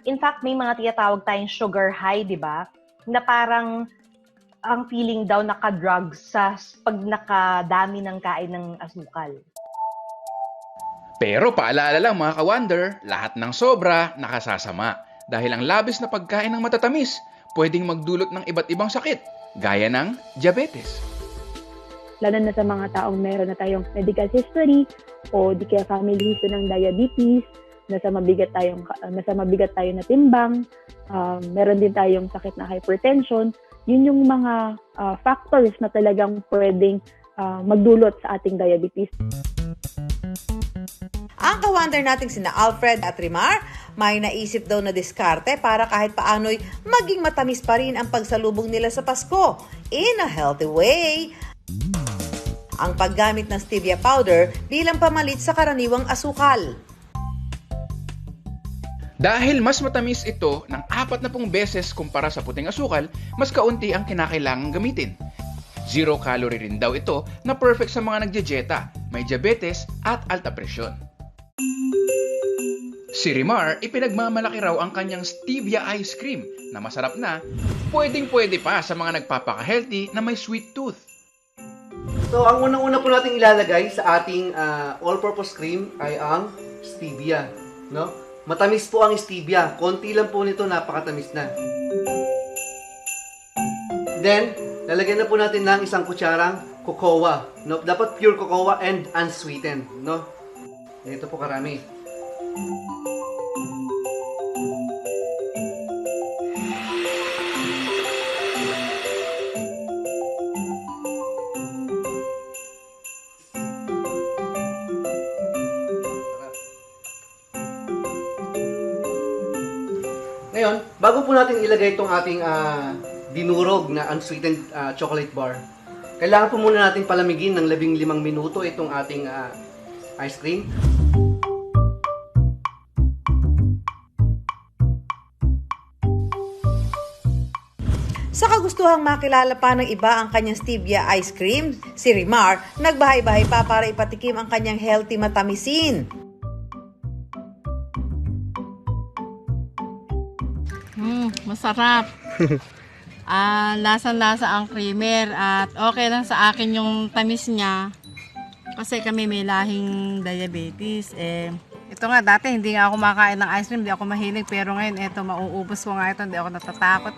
In fact, may mga tinatawag tayong sugar high, di ba? Na parang ang feeling daw naka-drugs sa pag nakadami ng kain ng asukal. Pero paalala lang mga ka-wonder, lahat ng sobra nakasasama. Dahil ang labis na pagkain ng matatamis, pwedeng magdulot ng iba't ibang sakit, gaya ng diabetes. Lalo na sa mga taong meron na tayong medical history o di kaya family history ng diabetes, nasa mabigat tayo na timbang, meron din tayong sakit na hypertension. Yun yung mga factors na talagang pwedeng magdulot sa ating diabetes. Ang ka-wonder nating sina Alfred at Rimar, may naisip daw na diskarte para kahit paano'y maging matamis pa rin ang pagsalubong nila sa Pasko in a healthy way. Ang paggamit ng stevia powder bilang pamalit sa karaniwang asukal. Dahil mas matamis ito ng 40 beses kumpara sa puting asukal, mas kaunti ang kinakailangang gamitin. 0 calorie rin daw ito na perfect sa mga nagdidieta, may diabetes at alta presyon. Si Rimar, ipinagmamalaki raw ang kanyang stevia ice cream na masarap na, pwedeng-pwede pa sa mga nagpapaka-healthy na may sweet tooth. So, ang unang-una po nating ilalagay sa ating all-purpose cream ay ang stevia, no? Matamis po ang stevia. Konti lang po nito, napakatamis na. Then, lalagyan na po natin ng isang kutsarang cocoa, no? Dapat pure cocoa and unsweetened, no? Ito po karami. Ngayon, bago po natin ilagay itong ating dinurog na unsweetened chocolate bar, kailangan po muna natin palamigin ng 15 minuto itong ating ice cream. Sa kagustuhang makilala pa ng iba ang kanyang stevia ice cream, si Rimar nagbahay-bahay pa para ipatikim ang kanyang healthy matamisin. Masarap. Lasang-lasa ang creamer at okay lang sa akin yung tamis niya kasi kami may lahing diabetes. Ito nga, dati hindi nga ako makain ng ice cream, hindi ako mahilig, pero ngayon ito, mauubos ko nga ito, hindi ako natatakot